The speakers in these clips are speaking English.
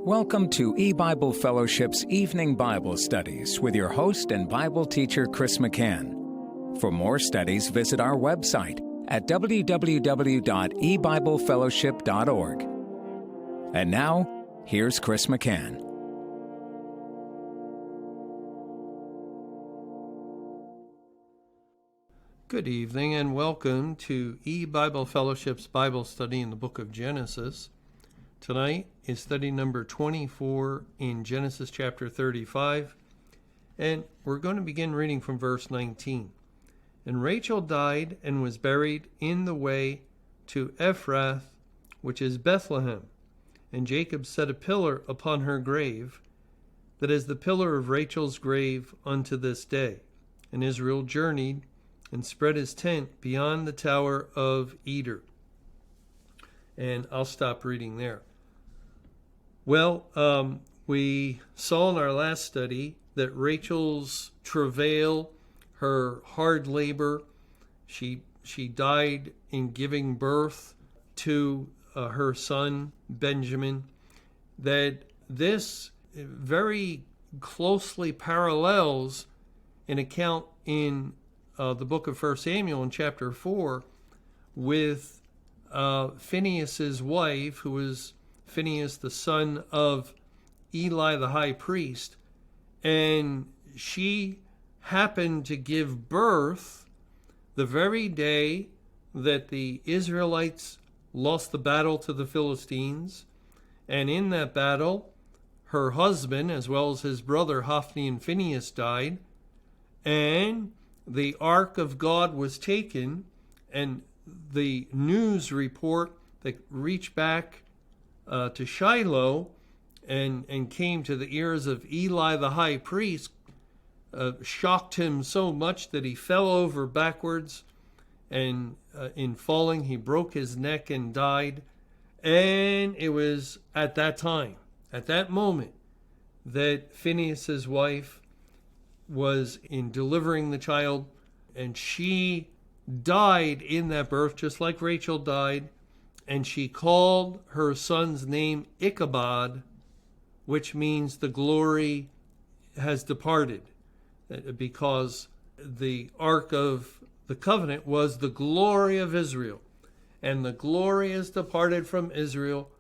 Welcome to E-Bible Fellowship's Evening Bible Studies with your host and Bible teacher, Chris McCann. For more studies, visit our website at www.ebiblefellowship.org. And now, here's Chris McCann. Good evening and welcome to E-Bible Fellowship's Bible study in the book of Genesis. Tonight is study number 24 in Genesis chapter 35, and we're going to begin reading from verse 19. And Rachel died and was buried in the way to Ephrath, which is Bethlehem. And Jacob set a pillar upon her grave, that is the pillar of Rachel's grave unto this day. And Israel journeyed and spread his tent beyond the tower of Eder. And I'll stop reading there. Well, we saw in our last study that Rachel's travail, her hard labor, she died in giving birth to her son Benjamin, that this very closely parallels an account in the book of 1 Samuel in chapter 4 with Phinehas's wife, who was Phinehas, the son of Eli the high priest, and she happened to give birth the very day that the Israelites lost the battle to the Philistines. And in that battle, her husband, as well as his brother Hophni and Phinehas, died, and the ark of God was taken, and the news report that reached back to Shiloh and came to the ears of Eli the high priest shocked him so much that he fell over backwards, and in falling he broke his neck and died. And it was at that time, at that moment, that Phinehas's wife was in delivering the child, and she died in that birth just like Rachel died. And she called her son's name Ichabod, which means the glory has departed, because the Ark of the Covenant was the glory of Israel. And the glory has departed from Israel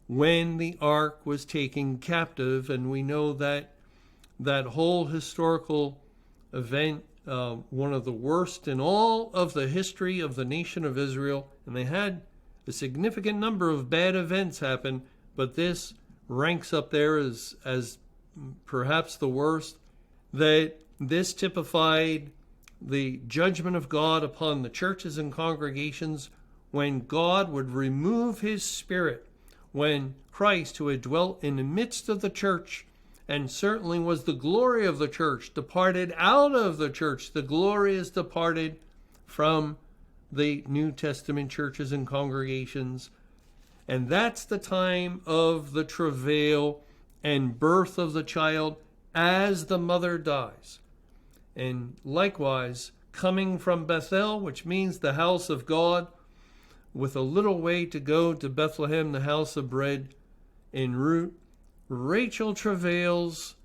when the Ark was taken captive. And we know that that whole historical event, one of the worst in all of the history of the nation of Israel, and they had a significant number of bad events happen, but this ranks up there as perhaps the worst, that this typified the judgment of God upon the churches and congregations when God would remove his spirit, when Christ, who had dwelt in the midst of the church and certainly was the glory of the church, departed out of the church. The glory is departed from the New Testament churches and congregations. And that's the time of the travail and birth of the child as the mother dies. And likewise, coming from Bethel, which means the house of God, with a little way to go to Bethlehem, the house of bread, en route, Rachel travails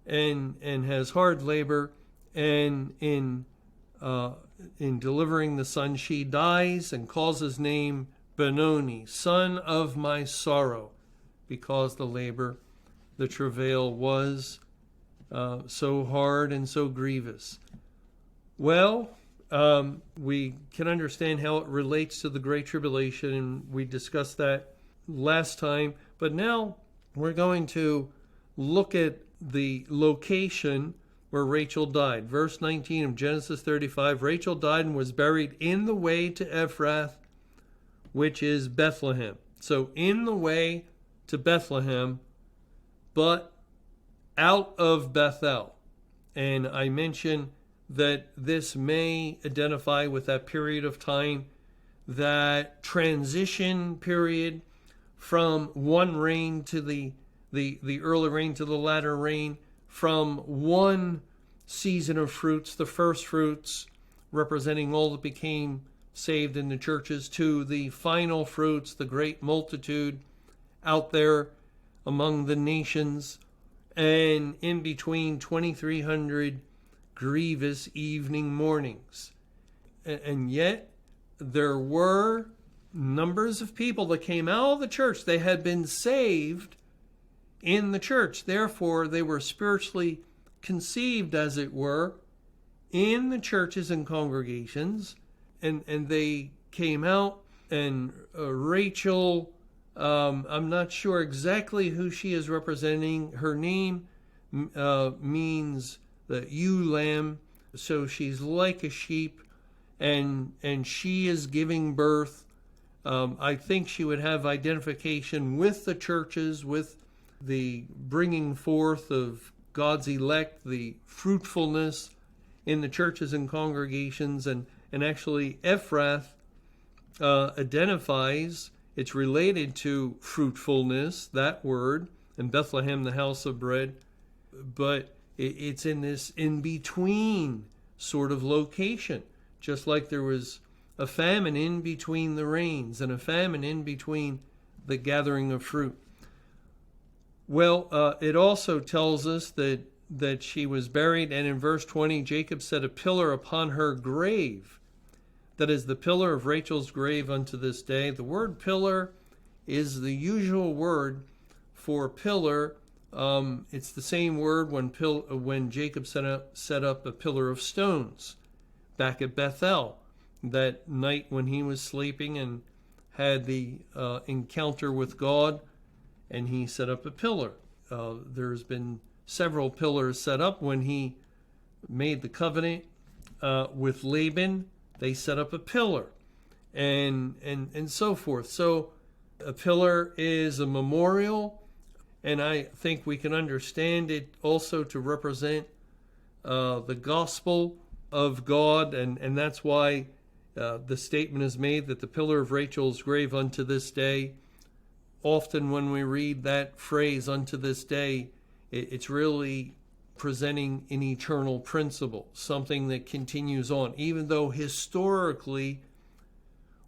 and has hard labor, and in delivering the son, she dies and calls his name Benoni, son of my sorrow, because the labor, the travail was so hard and so grievous. Well, we can understand how it relates to the Great Tribulation, and we discussed that last time. But now we're going to look at the location where Rachel died. Verse 19 of Genesis 35, Rachel died and was buried in the way to Ephrath, which is Bethlehem. So in the way to Bethlehem, but out of Bethel. And I mentioned that this may identify with that period of time, that transition period from one rain to the early rain to the latter rain, from one season of fruits, the first fruits representing all that became saved in the churches, to the final fruits, the great multitude out there among the nations, and in between 2,300 grievous evening mornings. And yet there were numbers of people that came out of the church. They had been saved in the church. Therefore, they were spiritually conceived, as it were, in the churches and congregations. And they came out, and Rachel, I'm not sure exactly who she is representing. Her name means the ewe lamb, so she's like a sheep, and she is giving birth. I think she would have identification with the churches, with the bringing forth of God's elect, the fruitfulness in the churches and congregations, and actually Ephrath identifies, it's related to fruitfulness, that word, and Bethlehem, the house of bread, but it's in this in-between sort of location, just like there was a famine in between the rains and a famine in between the gathering of fruit. Well, it also tells us that she was buried, and in verse 20, Jacob set a pillar upon her grave. That is the pillar of Rachel's grave unto this day. The word pillar is the usual word for pillar. It's the same word when Jacob set up a pillar of stones back at Bethel that night when he was sleeping and had the encounter with God, and he set up a pillar. There's been several pillars set up when he made the covenant with Laban. They set up a pillar, and so forth. So a pillar is a memorial, and I think we can understand it also to represent the gospel of God, and that's why the statement is made that the pillar of Rachel's grave unto this day. Often when we read that phrase, unto this day, it's really presenting an eternal principle, something that continues on, even though historically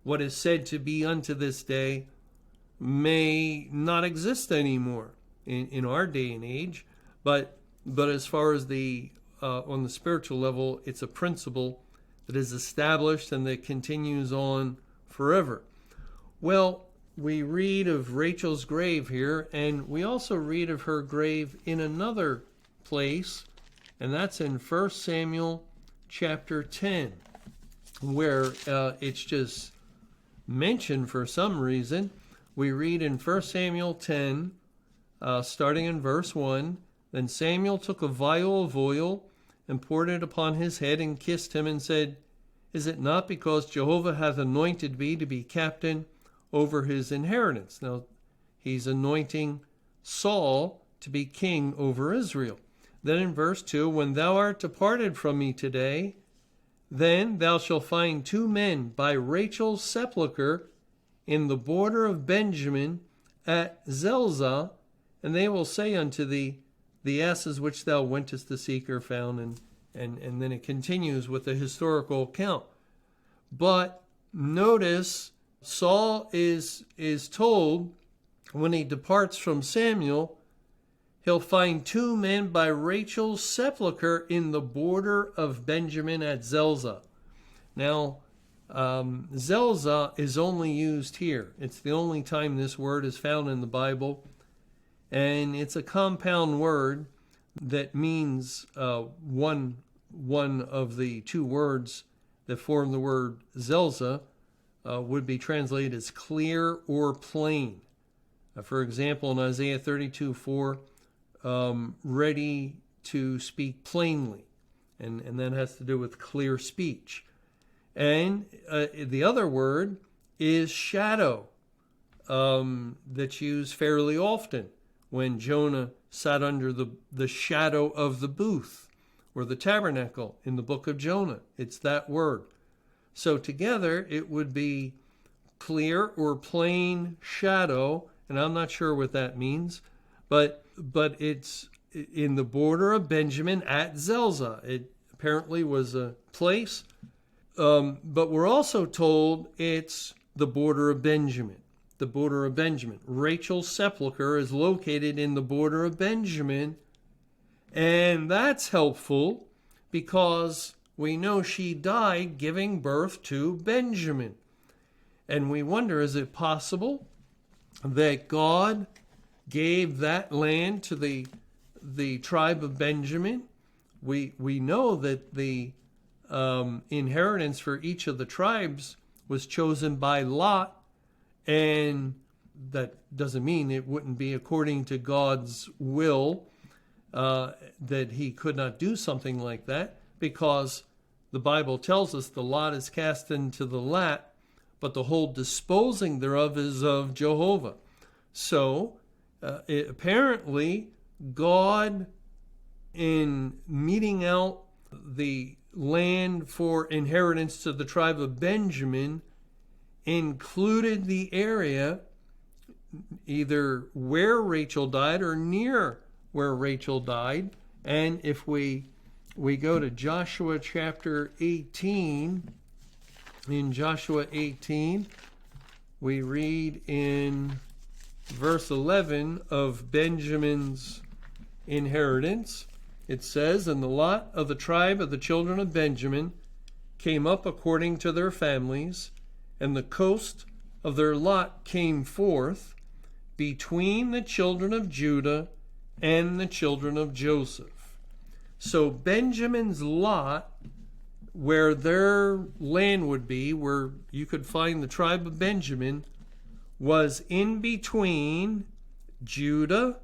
what is said to be unto this day may not exist anymore in our day and age, but as far as on the spiritual level, it's a principle that is established and that continues on forever. Well, we read of Rachel's grave here, and we also read of her grave in another place, and that's in 1 Samuel chapter 10, where it's just mentioned for some reason. We read in 1 Samuel 10, starting in verse 1, Then Samuel took a vial of oil and poured it upon his head and kissed him and said, Is it not because Jehovah hath anointed me to be captain over his inheritance? Now, he's anointing Saul to be king over Israel. Then in verse 2, When thou art departed from me today, then thou shalt find 2 men by Rachel's sepulchre in the border of Benjamin at Zelzah, and they will say unto thee, The asses which thou wentest to seek are found. And then it continues with the historical account. But notice Saul is told when he departs from Samuel, he'll find 2 men by Rachel's sepulchre in the border of Benjamin at Zelzah. Now, Zelzah is only used here. It's the only time this word is found in the Bible. And it's a compound word that means one of the 2 words that form the word Zelzah would be translated as clear or plain. For example, in Isaiah 32:4, ready to speak plainly, and that has to do with clear speech. And the other word is shadow, that's used fairly often when Jonah sat under the shadow of the booth or the tabernacle in the book of Jonah. It's that word. So together it would be clear or plain shadow, and I'm not sure what that means, but it's in the border of Benjamin at Zelzah. It apparently was a place, but we're also told it's the border of Benjamin. the border of Benjamin. Rachel's sepulcher is located in the border of Benjamin, and that's helpful because we know she died giving birth to Benjamin. And we wonder, is it possible that God gave that land to the tribe of Benjamin? We know that the inheritance for each of the tribes was chosen by Lot, and that doesn't mean it wouldn't be according to God's will, that he could not do something like that, because the Bible tells us the lot is cast into the lap, but the whole disposing thereof is of Jehovah. So apparently God, in meting out the land for inheritance to the tribe of Benjamin, included the area either where Rachel died or near where Rachel died. And if we go to Joshua chapter 18, in Joshua 18, we read in verse 11 of Benjamin's inheritance. It says, "And the lot of the tribe of the children of Benjamin came up according to their families, and the coast of their lot came forth between the children of Judah and the children of Joseph." So Benjamin's lot, where their land would be, where you could find the tribe of Benjamin, was in between Judah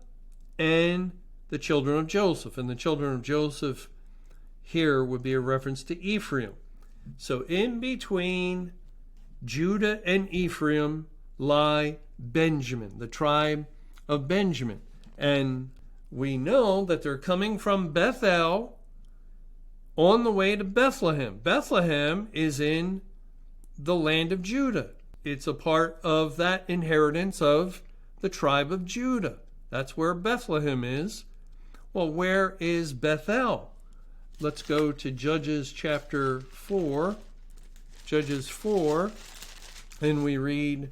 and the children of Joseph. And the children of Joseph here would be a reference to Ephraim. So in between Judah and Ephraim lie Benjamin, the tribe of Benjamin. And we know that they're coming from Bethel on the way to Bethlehem. Bethlehem is in the land of Judah. It's a part of that inheritance of the tribe of Judah. That's where Bethlehem is. Well, where is Bethel? Let's go to Judges chapter 4. Judges 4, and we read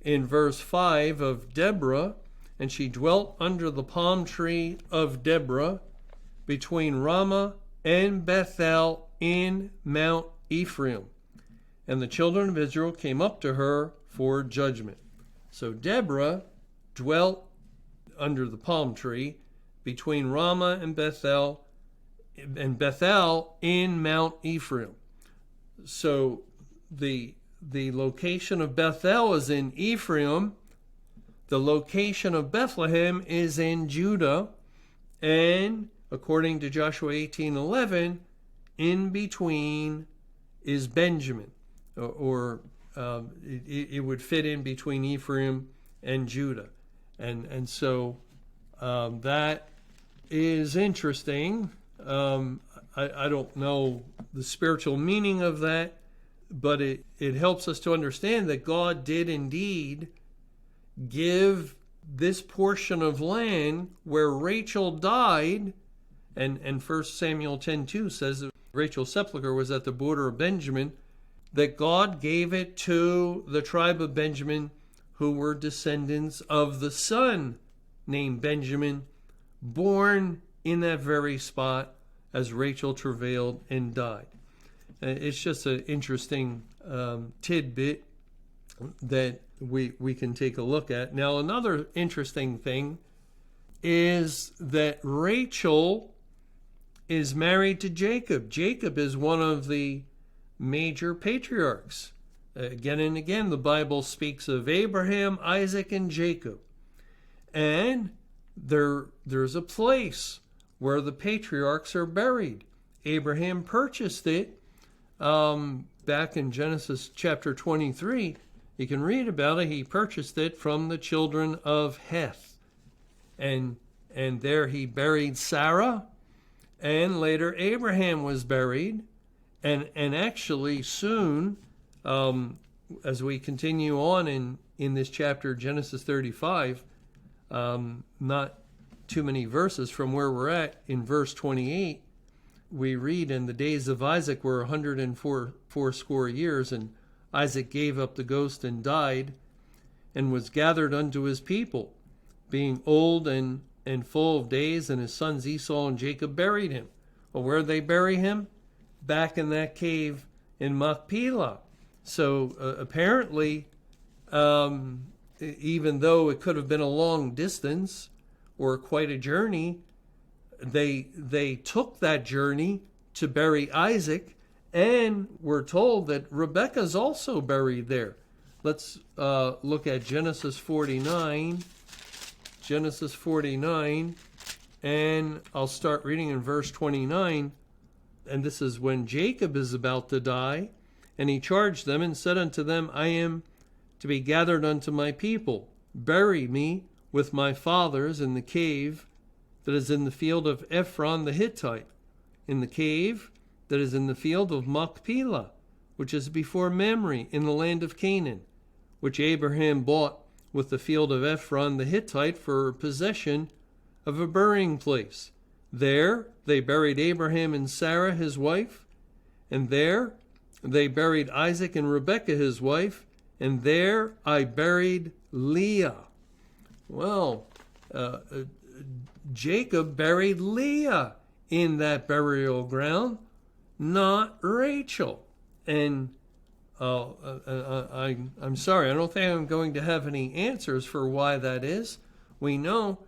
in verse 5 of Deborah, "And she dwelt under the palm tree of Deborah between Ramah and Bethel in Mount Ephraim. And the children of Israel came up to her for judgment." So Deborah dwelt under the palm tree between Ramah and Bethel in Mount Ephraim. So the location of Bethel is in Ephraim. The location of Bethlehem is in Judah. And according to Joshua 18:11, in between is Benjamin, or it would fit in between Ephraim and Judah. And so that is interesting. I don't know the spiritual meaning of that, but it helps us to understand that God did indeed give this portion of land where Rachel died, and 1 Samuel 10:2 says that Rachel's sepulcher was at the border of Benjamin, that God gave it to the tribe of Benjamin, who were descendants of the son named Benjamin, born in that very spot as Rachel travailed and died. It's just an interesting tidbit that we can take a look at. Now, another interesting thing is that Rachel is married to Jacob. Jacob is one of the major patriarchs. Again and again, the Bible speaks of Abraham, Isaac, and Jacob. And there's a place where the patriarchs are buried. Abraham purchased it back in Genesis chapter 23. You can read about it. He purchased it from the children of Heth. And there he buried Sarah, and later Abraham was buried. And actually soon, as we continue on in this chapter, Genesis 35, not too many verses from where we're at, in verse 28, we read, "And the days of Isaac were 104 years, and Isaac gave up the ghost and died. and was gathered unto his people, being old and full of days, and his sons Esau and Jacob buried him. Well, where did they bury him? Back in that cave in Machpelah. So apparently, even though it could have been a long distance or quite a journey, they took that journey to bury Isaac, and we're told that Rebekah's also buried there. Let's look at Genesis 49. Genesis 49, and I'll start reading in verse 29. And this is when Jacob is about to die. And he charged them and said unto them, I am to be gathered unto my people. Bury me with my fathers in the cave that is in the field of Ephron the Hittite, in the cave that is in the field of Machpelah, which is before Mamre, in the land of Canaan, which Abraham bought with the field of Ephron the Hittite for possession of a burying place. There they buried Abraham and Sarah his wife, and there they buried Isaac and Rebekah his wife, and there I buried Leah. Well, Jacob buried Leah in that burial ground, not Rachel. And I'm sorry, I don't think I'm going to have any answers for why that is. We know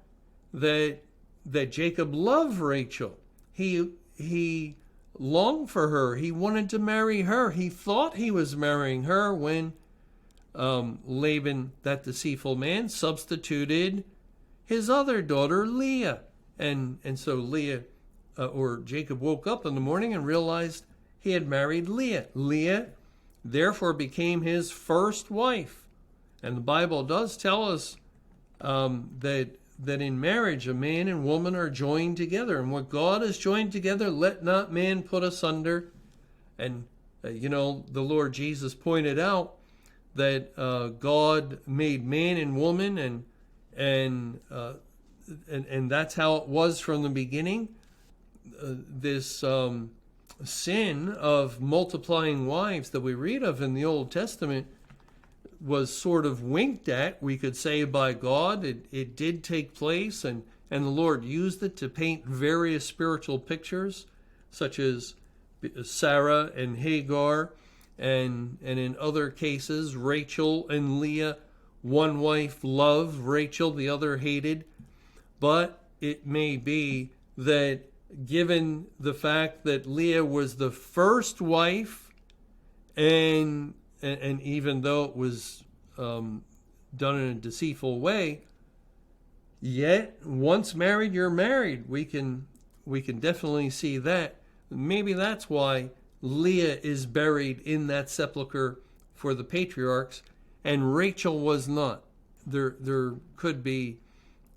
that Jacob loved Rachel. He longed for her. He wanted to marry her. He thought he was marrying her when Laban, that deceitful man, substituted his other daughter, Leah. And so Leah, or Jacob woke up in the morning and realized he had married Leah. Leah therefore became his first wife. And the Bible does tell us that in marriage a man and woman are joined together. And what God has joined together, let not man put asunder. And, the Lord Jesus pointed out that God made man and woman, and that's how it was from the beginning. This sin of multiplying wives that we read of in the Old Testament was sort of winked at, we could say, by God. It did take place, and the Lord used it to paint various spiritual pictures, such as Sarah and Hagar, and in other cases, Rachel and Leah. One wife loved Rachel, the other hated. But it may be that given the fact that Leah was the first wife, and even though it was done in a deceitful way, yet once married, you're married. We can definitely see that. Maybe that's why Leah is buried in that sepulcher for the patriarchs, and Rachel was not. There could be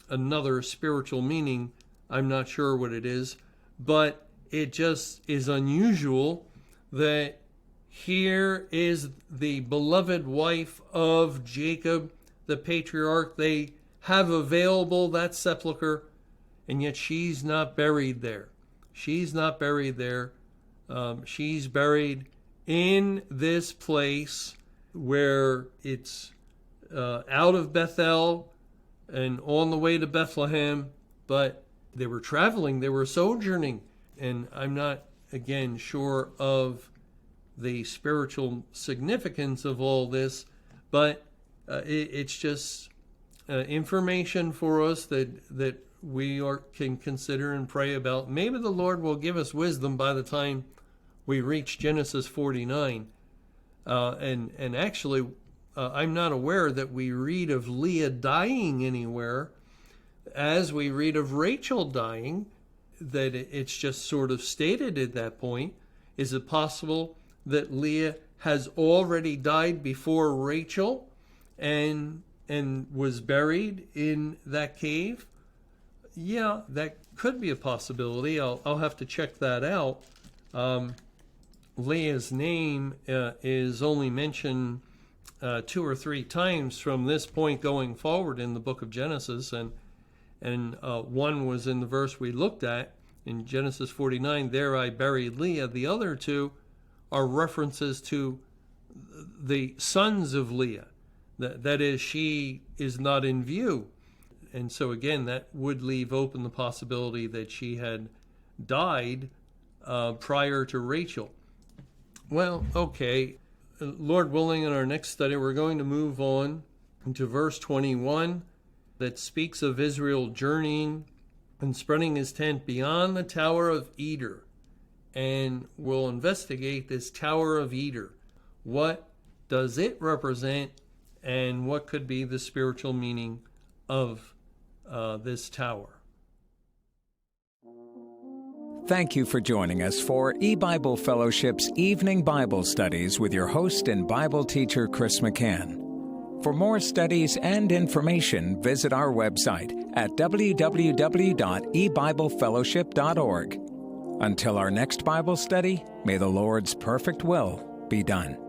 another spiritual meaning. I'm not sure what it is, but it just is unusual that here is the beloved wife of Jacob, the patriarch. They have available that sepulcher, and yet she's not buried there. She's not buried there. She's buried in this place where it's out of Bethel and on the way to Bethlehem, but they were traveling, they were sojourning, and I'm not, again, sure of the spiritual significance of all this, but it's just information for us that we can consider and pray about. Maybe the Lord will give us wisdom by the time we reach Genesis 49. And actually, I'm not aware that we read of Leah dying anywhere as we read of Rachel dying, that it's just sort of stated at that point. Is it possible that Leah has already died before Rachel and was buried in that cave? Yeah, that could be a possibility. I'll have to check that out. Leah's name is only mentioned 2 or 3 times from this point going forward in the book of Genesis, and one was in the verse we looked at in Genesis 49, there I buried Leah. The other 2 are references to the sons of Leah, That is, she is not in view. And so again, that would leave open the possibility that she had died prior to Rachel. Well, okay. Lord willing, in our next study, we're going to move on to verse 21 that speaks of Israel journeying and spreading his tent beyond the Tower of Eder. And we'll investigate this Tower of Eder. What does it represent, and what could be the spiritual meaning of this tower? Thank you for joining us for eBible Fellowship's Evening Bible Studies with your host and Bible teacher, Chris McCann. For more studies and information, visit our website at www.ebiblefellowship.org. Until our next Bible study, may the Lord's perfect will be done.